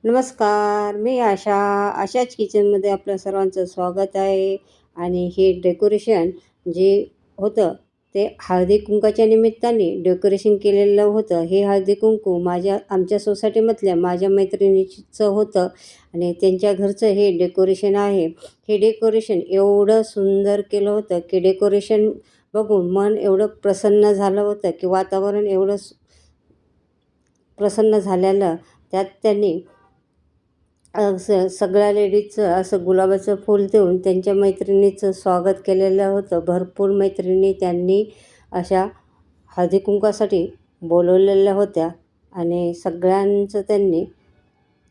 नमस्कार, मी आशाच किचनमध्ये आपल्या सर्वांचं स्वागत आहे. आणि हे डेकोरेशन जे होतं ते हळदी-कुंकाच्या निमित्ताने डेकोरेशन केलेलं होतं. हे हळदी-कुंकू आमच्या सोसायटीमधल्या माझ्या मैत्रिणीचं होतं आणि त्यांच्या घरचं हे डेकोरेशन आहे. हे डेकोरेशन एवढं सुंदर केलं होतं की डेकोरेशन बघून मन एवढं प्रसन्न झालं होतं की वातावरण एवढं प्रसन्न झालेलं. त्यात त्यांनी सगळ्या लेडीजचं असं गुलाबाचं फूल देऊन त्यांच्या मैत्रिणीचं स्वागत केलेलं होतं. भरपूर मैत्रिणी त्यांनी अशा हळदी-कुंकवासाठी बोलवलेल्या होत्या आणि सगळ्यांचं त्यांनी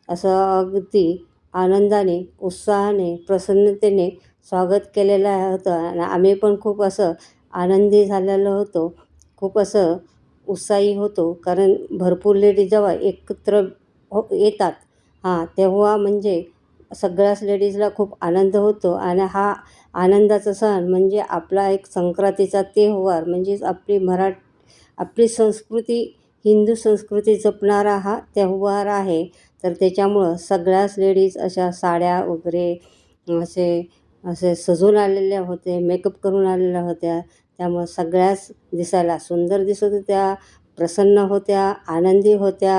असं अगदी आनंदाने, उत्साहाने, प्रसन्नतेने स्वागत केलेलं होतं आणि आम्ही पण खूप असं आनंदी झालेलो होतो. खूप असं उत्साही होतो कारण भरपूर लेडीज जेव्हा एकत्र येतात तेव्हा म्हणजे सगळ्याच लेडीजला खूप आनंद होतो आणि हा आनंदाचा सण म्हणजे आपला एक संक्रांतीचा त्योहार म्हणजेच आपली संस्कृती, हिंदू संस्कृती जपणारा हा त्योहार आहे. तर त्याच्यामुळं सगळ्याच लेडीज अशा साड्या वगैरे असे असे सजून आलेल्या होते, मेकअप करून आलेल्या होत्या. त्यामुळं सगळ्याच दिसायला सुंदर दिसत होत्या, प्रसन्न होत्या, आनंदी होत्या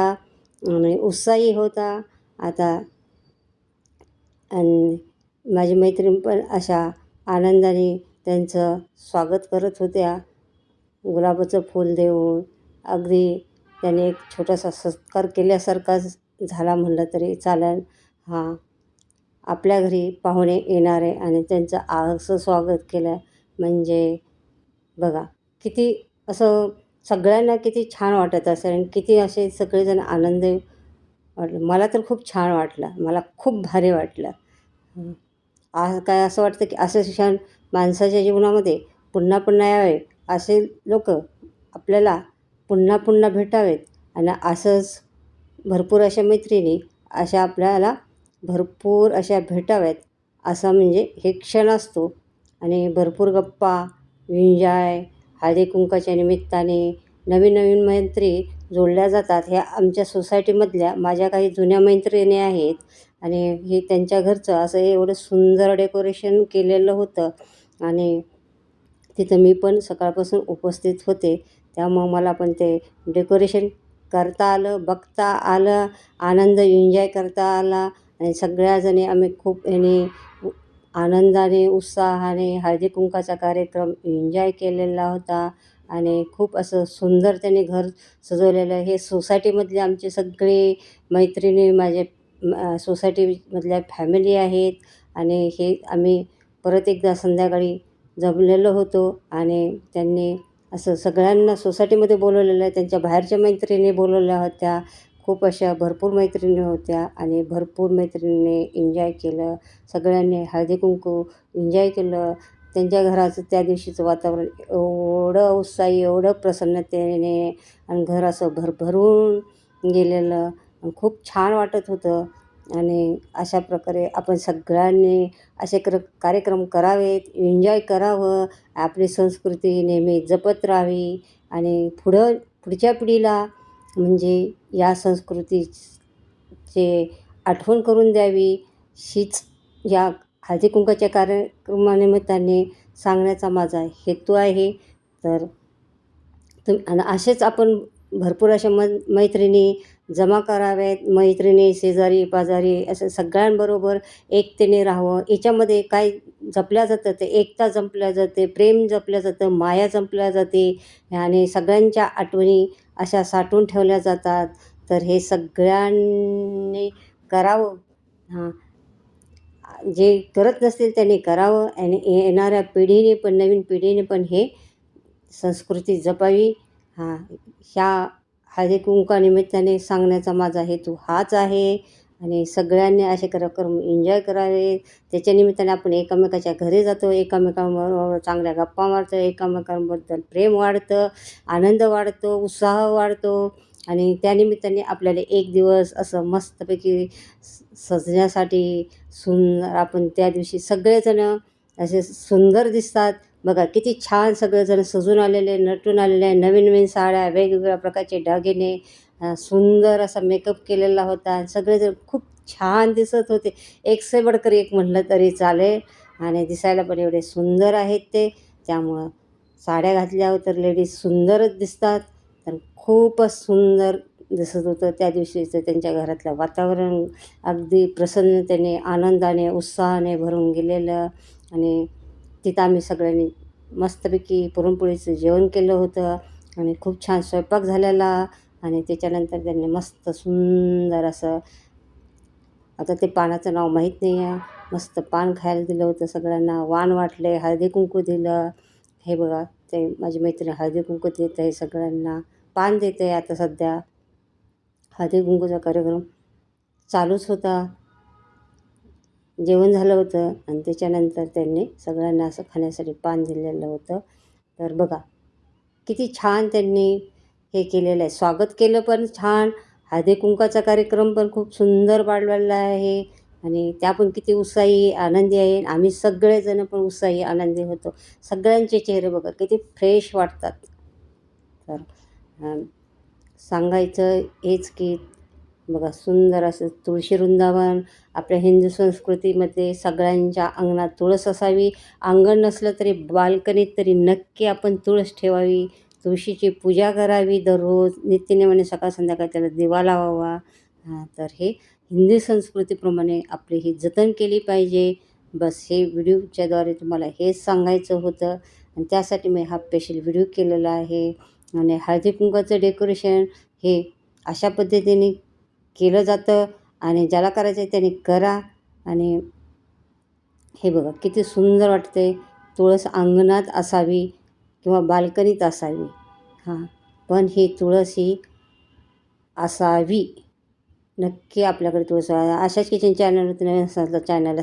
आणि उत्साही होता. आता आणि माझी मैत्रीण पण अशा आनंदाने त्यांचं स्वागत करत होत्या. गुलाबाचं फूल देऊन अगदी त्याने एक छोटासा सत्कार केल्यासारखा झाला म्हणलं तरी चालेल. हां, आपल्या घरी पाहुणे येणार आहे आणि त्यांचं असं स्वागत केलं म्हणजे बघा किती असं सगळ्यांना किती छान वाटत असेल आणि किती असे सगळेजण आनंदी वाटलं. मला तर खूप छान वाटलं. मला खूप भारी वाटलं. हं. काय असं वाटतं की असे क्षण माणसाच्या जीवनामध्ये पुन्हा पुन्हा यावे. असे लोकं आपल्याला पुन्हा पुन्हा भेटावेत आणि असंच भरपूर अशा मैत्रिणी अशा आपल्याला भरपूर अशा भेटाव्यात असा म्हणजे हे क्षण असतो. आणि भरपूर गप्पा, एन्जॉय, हळदी-कुंकवाच्या निमित्ताने नवीन नवीन मैत्री जोडल्या जातात. ह्या आमच्या सोसायटीमधल्या माझ्या काही जुन्या मैत्रिणी आहेत आणि हे त्यांच्या घरचं असं एवढं सुंदर डेकोरेशन केलेलं होतं आणि तिथं मी पण सकाळपासून उपस्थित होते. त्यामुळं मला पण ते डेकोरेशन करता आलं, बघता आलं, आनंद एन्जॉय करता आला आणि सगळ्याजणी आम्ही खूप आनंदाने, उत्साहाने हळदी-कुंकवाचा कार्यक्रम एन्जॉय केलेला होता आणि खूप असं सुंदर त्याने घर सजवलेलं. हे सोसायटीमधले आमचे सगळे मैत्रिणी सोसायटीमधल्या फॅमिली आहेत आणि हे आम्ही परत एकदा संध्याकाळी जमलेलो होतो आणि त्यांनी असं सगळ्यांना सोसायटीमध्ये बोलवलेलं आहे. त्यांच्या बाहेरच्या मैत्रिणी बोलवल्या होत्या. खूप अशा भरपूर मैत्रिणी होत्या आणि भरपूर मैत्रिणींनी एन्जॉय केलं. सगळ्यांनी हळदी-कुंकू एन्जॉय केलं. त्यांच्या घराचं त्या दिवशीचं वातावरण एवढं उत्साही, एवढं प्रसन्नतेने आणि घर असं भरभरून गेलेलं आणि खूप छान वाटत होतं. आणि अशा प्रकारे आपण सगळ्यांनी असे कार्यक्रम करावेत, एन्जॉय करावं. आपली संस्कृती नेहमी जपत राहावी आणि पुढच्या पिढीला म्हणजे या संस्कृतीचे आठवण करून द्यावी. हीच या हळदी-कुंकवाच्या कार्यक्रमानिमित्ताने सांगण्याचा माझा हेतू आहे. तर आणि असेच आपण भरपूर अशा मैत्रिणी जमा कराव्यात. मैत्रिणी, शेजारी-पाजारी असं सगळ्यांबरोबर एकतेने राहावं. याच्यामध्ये काय जपल्या जातं ते एकता जपल्या जाते, प्रेम जपल्या जातं, माया जपल्या जाते आणि सगळ्यांच्या आठवणी अशा साठवून ठेवल्या जातात. तर हे सगळ्यांनी करावं. हां, जे करत नसतील त्यांनी करावं आणि येणाऱ्या पिढीने पण, नवीन पिढीने पण हे संस्कृती जपावी. हां, ह्या हळदी-कुंकवानिमित्ताने सांगण्याचा माझा हेतू हाच आहे आणि सगळ्यांनी असे कार्यक्रम एन्जॉय करावे. त्याच्या निमित्ताने आपण एकमेकाच्या घरी जातो, एकमेकांबरोबर चांगल्या गप्पा मारतो, एकमेकांबद्दल प्रेम वाढतं, आनंद वाढतो, उत्साह वाढतो आणि त्यानिमित्ताने आपल्याला एक दिवस असं मस्तपैकी सजण्यासाठी आपण त्या दिवशी सगळेजणं असे सुंदर दिसतात. बघा किती छान सगळेजण सजून आलेले, नटून आलेले आहे. नवीन-नवीन साड्या, वेगवेगळ्या प्रकारचे दागिने सुंदर असा मेकअप केलेला होता आणि सगळेजण खूप छान दिसत होते. एक से बढकर एक म्हटलं तरी चालेल आणि दिसायला पण एवढे सुंदर आहेत ते. त्यामुळं साड्या घातल्यावर तर लेडीज सुंदरच दिसतात. तर खूपच सुंदर दिसत होतं त्या दिवशीचं त्यांच्या घरातलं वातावरण. अगदी प्रसन्नतेने, आनंदाने, उत्साहाने भरून गेलेलं. आणि तिथं आम्ही सगळ्यांनी मस्तपैकी पुरणपोळीचं जेवण केलं होतं आणि खूप छान स्वयंपाक झालेला. आणि त्याच्यानंतर त्यांनी मस्त सुंदर असं, आता ते पानाचं नाव माहीत नाही आहे, मस्त पान खायला दिलं होतं सगळ्यांना. वाण वाटले, हळदी-कुंकू दिलं. हे बघा, ते माझी मैत्रीण हळदी-कुंकू देत आहे सगळ्यांना, पान देते. आता सध्या हळदी-कुंकूचा कार्यक्रम चालूच होता. जेवण झालं होतं आणि त्याच्यानंतर त्यांनी सगळ्यांना असं खाण्यासाठी पान दिलेलं होतं. तर बघा, किती छान त्यांनी हे केलेलं आहे. स्वागत केलं पण छान. हळदी-कुंकवाचा कार्यक्रम पण खूप सुंदर पाडलेला आहे आणि त्या पण किती उत्साही, आनंदी आहे. आम्ही सगळेजण पण उत्साही, आनंदी होतो. सगळ्यांचे चेहरे बघा किती फ्रेश वाटतात. तर सांगायचं हेच की बघा, सुंदर असं तुळशी वृंदावन. आपल्या हिंदू संस्कृतीमध्ये सगळ्यांच्या अंगणात तुळस असावी. अंगण नसलं तरी बाल्कनीत तरी नक्की आपण तुळस ठेवावी. तुळशीची पूजा करावी दररोज नित्यनेमाने, सकाळ संध्याकाळ त्याला दिवा लावावा. तर हे हिंदू संस्कृतीप्रमाणे आपली ही जतन केली पाहिजे. बस हे व्हिडिओच्याद्वारे तुम्हाला हेच सांगायचं होतं आणि त्यासाठी मी हा स्पेशल व्हिडिओ केलेला आहे. आणि हळदी-कुंकवाचं डेकोरेशन हे अशा पद्धतीने केलं जातं आणि ज्याला करायचं आहे त्याने करा. आणि हे बघा किती सुंदर वाटते. तुळस अंगणात असावी किंवा बाल्कनीत असावी. पण ही तुळस ही असावी. नक्की आपल्याकडे तुळस. अशाच किचन चॅनलवर तुम्ही असाल तर चॅनलला